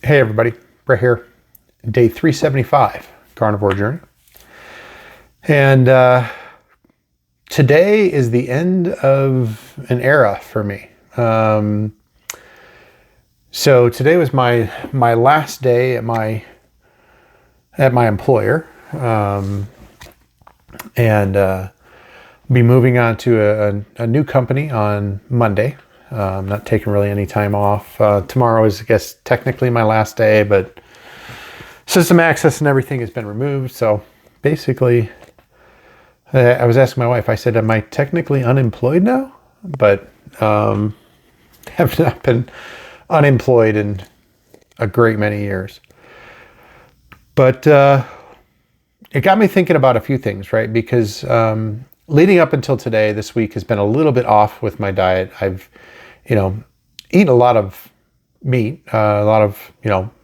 Hey everybody, Brett here. Day 375, Carnivore Journey. And today is the end of an era for me. So today was my last day at my employer, and be moving on to a new company on Monday. I'm not taking really any time off. Tomorrow is, I guess, technically my last day, but system access and everything has been removed. So basically, I was asking my wife, I said, am I technically unemployed now? But have not been unemployed in a great many years. But it got me thinking about a few things, right? Because leading up until today, this week has been a little bit off with my diet. I've eaten a lot of meat, a lot of,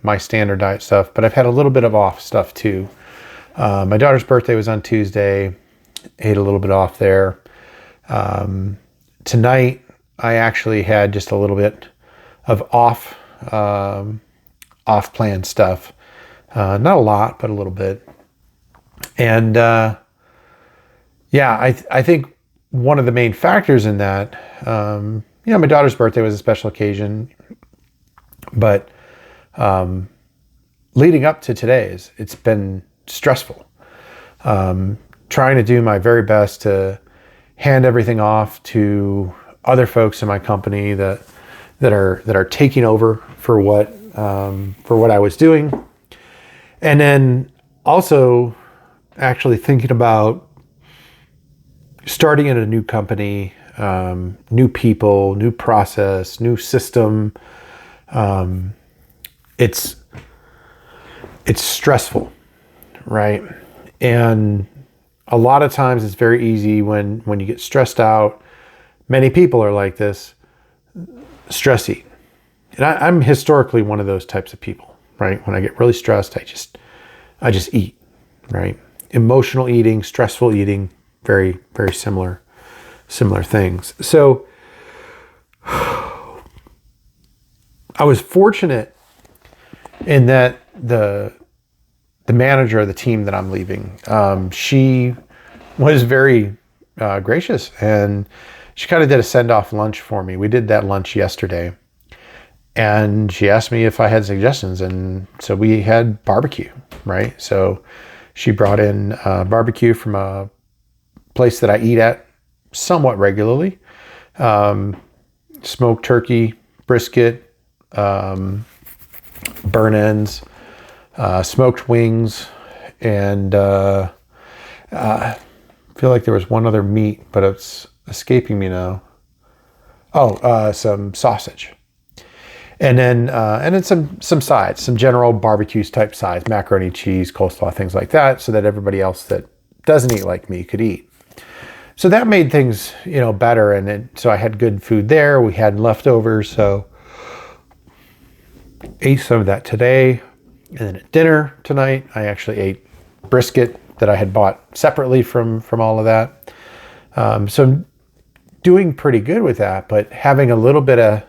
my standard diet stuff, but I've had a little bit of off stuff too. My daughter's birthday was on Tuesday, ate a little bit off there. Tonight, I actually had just a little bit of off-plan stuff. Not a lot, but a little bit. And I think one of the main factors in that, my daughter's birthday was a special occasion, but leading up to today's, it's been stressful. Trying to do my very best to hand everything off to other folks in my company that are taking over for what I was doing, and then also actually thinking about starting in a new company, new people, new process, new system. It's stressful, right? And a lot of times it's very easy when you get stressed out. Many people are like this, stress eat. And I'm historically one of those types of people, right? When I get really stressed, I just eat, right? Emotional eating, stressful eating, very, very similar things. So I was fortunate in that the manager of the team that I'm leaving, she was very gracious, and she kind of did a send-off lunch for me. We did that lunch yesterday, and she asked me if I had suggestions, and so we had barbecue, right? So she brought in barbecue from a place that I eat at somewhat regularly. Smoked turkey, brisket, burn ends, smoked wings, and I feel like there was one other meat, but it's escaping me now. Some sausage. And then some sides, some general barbecues type sides, macaroni, cheese, coleslaw, things like that, so that everybody else that doesn't eat like me could eat. So that made things, better. And so I had good food there. We had leftovers. So ate some of that today. And then at dinner tonight, I actually ate brisket that I had bought separately from all of that. So I'm doing pretty good with that, but having a little bit of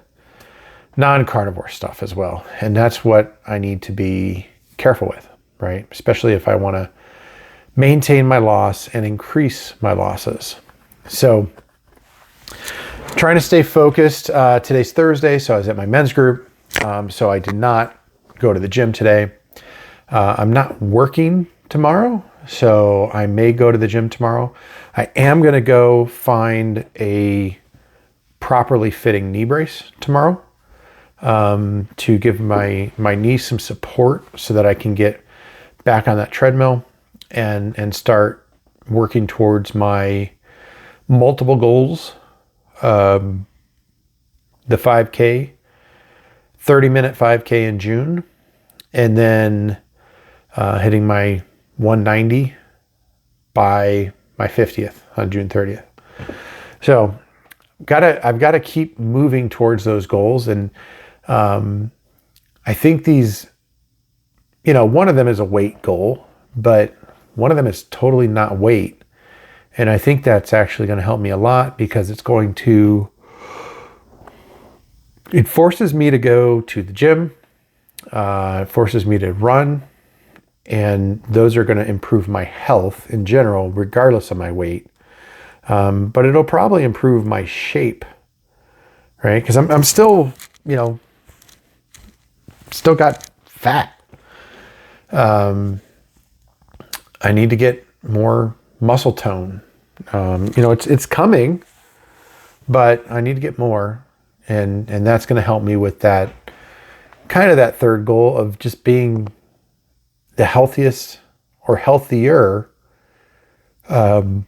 non-carnivore stuff as well. And that's what I need to be careful with, right? Especially if I want to maintain my loss and increase my losses. So trying to stay focused. Today's Thursday, so I was at my men's group. So I did not go to the gym today. I'm not working tomorrow, so I may go to the gym tomorrow. I am going to go find a properly fitting knee brace tomorrow, to give my knee some support so that I can get back on that treadmill and start working towards my multiple goals. The 5K, 30-minute 5K in June, and then hitting my 190 by my 50th on June 30th. So I've got to keep moving towards those goals. And I think these, one of them is a weight goal, but one of them is totally not weight. And I think that's actually going to help me a lot, because it forces me to go to the gym. It forces me to run, and those are going to improve my health in general, regardless of my weight. But it'll probably improve my shape, right? Because I'm still, still got fat. I need to get more muscle tone. It's coming, but I need to get more, and that's going to help me with that kind of that third goal of just being the healthiest or healthier when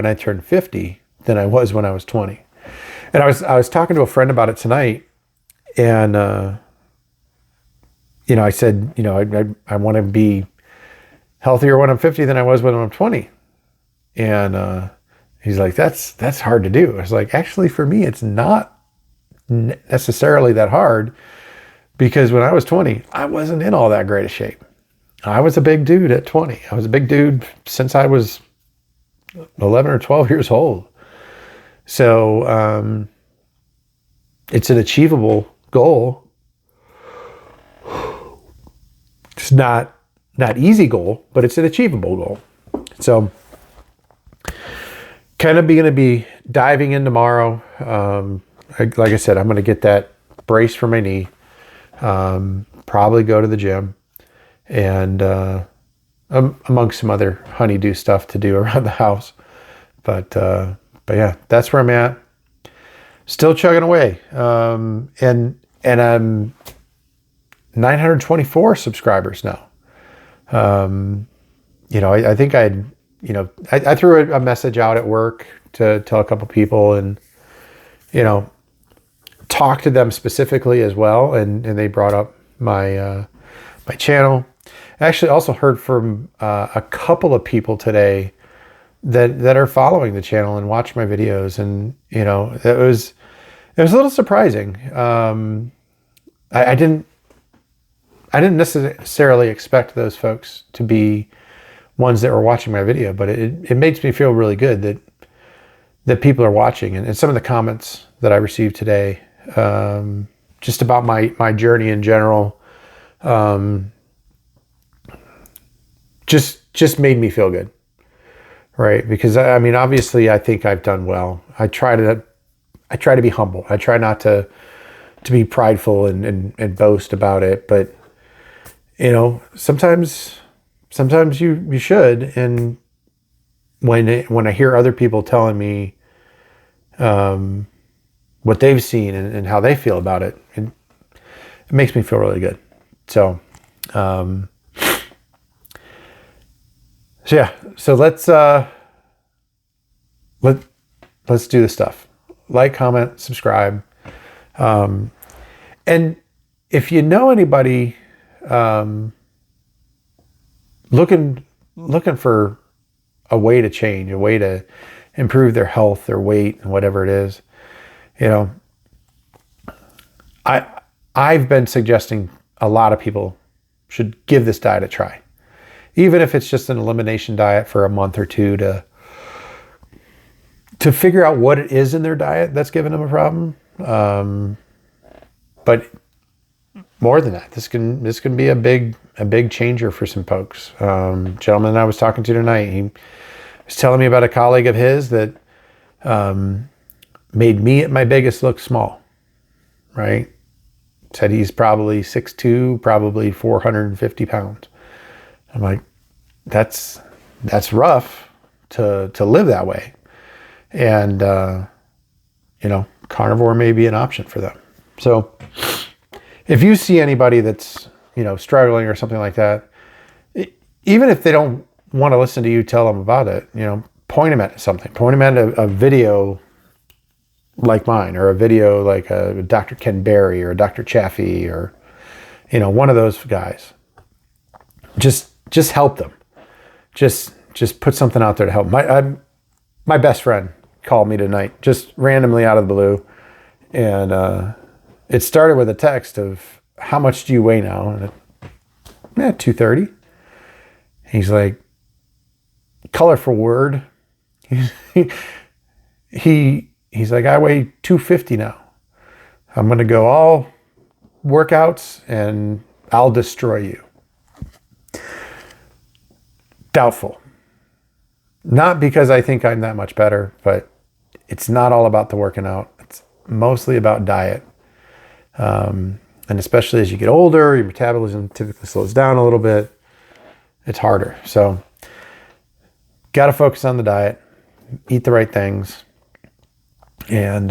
I turned 50 than I was when I was 20. And I was talking to a friend about it tonight, and I said, I want to be healthier when I'm 50 than I was when I'm 20. And he's like, that's hard to do. I was like, actually, for me, it's not necessarily that hard, because when I was 20, I wasn't in all that great a shape. I was a big dude at 20. I was a big dude since I was 11 or 12 years old. So it's an achievable goal. It's not easy goal, but it's an achievable goal. So kind of going to be diving in tomorrow. Like I said, I'm going to get that brace for my knee. Probably go to the gym, and amongst some other honeydew stuff to do around the house. But yeah, that's where I'm at. Still chugging away. And I'm 924 subscribers now. I think I threw a message out at work to tell a couple people, and, talk to them specifically as well. And they brought up my channel. I actually also heard from a couple of people today that are following the channel and watch my videos. And, it was a little surprising. I didn't necessarily expect those folks to be ones that were watching my video, but it makes me feel really good that people are watching. And some of the comments that I received today, just about my journey in general, just made me feel good, right? Because obviously I think I've done well. I try to be humble. I try not to be prideful and boast about it, but sometimes you should. And when I hear other people telling me what they've seen and how they feel about it, it makes me feel really good. So yeah, so let's do this stuff. Like, comment, subscribe, and if you know anybody looking for a way to change, a way to improve their health, their weight, and whatever it is, I've been suggesting a lot of people should give this diet a try, even if it's just an elimination diet for a month or two to figure out what it is in their diet that's giving them a problem. But more than that, this can be a big changer for some folks. Gentleman I was talking to tonight, he was telling me about a colleague of his that made me at my biggest look small, right? Said he's probably 6'2", probably 450 pounds. I'm like, that's rough to live that way. And, carnivore may be an option for them. So if you see anybody that's, struggling or something like that, even if they don't want to listen to you tell them about it, point them at something. Point them at a video like mine, or a video like a Dr. Ken Berry or Dr. Chaffee, or, one of those guys. Just help them. Just put something out there to help. My best friend called me tonight, just randomly out of the blue. And it started with a text of, how much do you weigh now? And 230. He's like, colorful word. He's like, I weigh 250 now. I'm going to go workouts and I'll destroy you. Doubtful. Not because I think I'm that much better, but it's not all about the working out. It's mostly about diet. And especially as you get older, your metabolism typically slows down a little bit. It's harder. So got to focus on the diet, eat the right things. And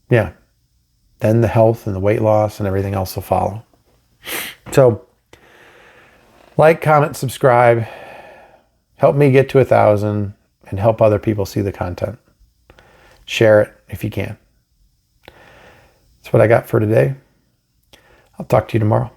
yeah, then the health and the weight loss and everything else will follow. So like, comment, subscribe, help me get to 1,000 and help other people see the content. Share it if you can. That's what I got for today. I'll talk to you tomorrow.